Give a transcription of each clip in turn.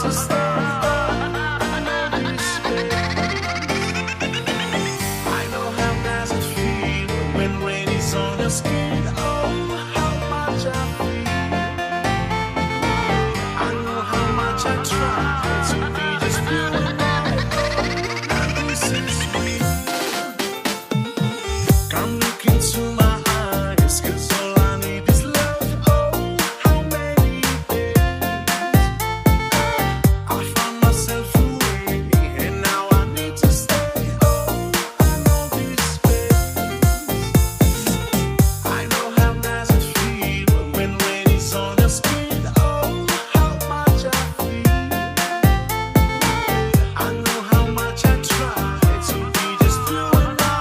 to stay. I know how does it feel when rain is on your skin. Oh, how much I feel. I know how much I try to be just you and I. And this is me. Come look into my eyes, 'cause all I need is love. Oh, how many days I found myself away, and now I need to stay. Oh, I know this space. I know how does it feel when rain is on your skin. Oh, how much I feel. I know how much I try to be just you and I.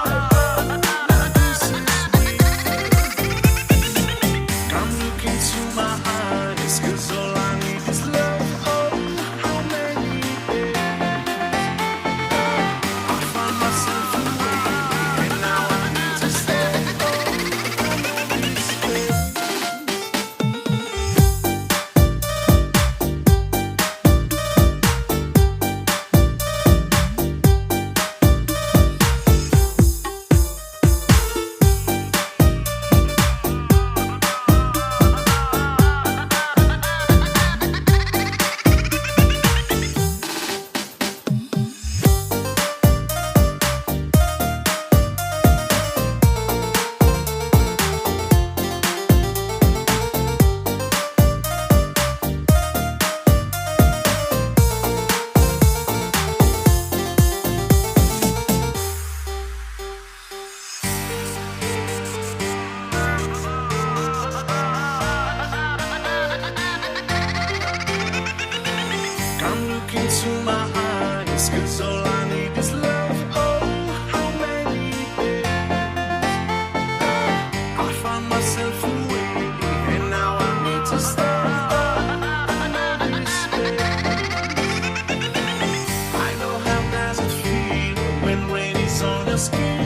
Now this is me. Come look into my eyes, 'cause all I need is love. Oh, how many days I found myself away, and now I need to stay. Oh, I know this space. Come look into my eyes, 'cause all I need is love. Oh, how many days I found myself away, and now I need to stay. Oh, I know this space. I know how does it feel when rain is on your skin.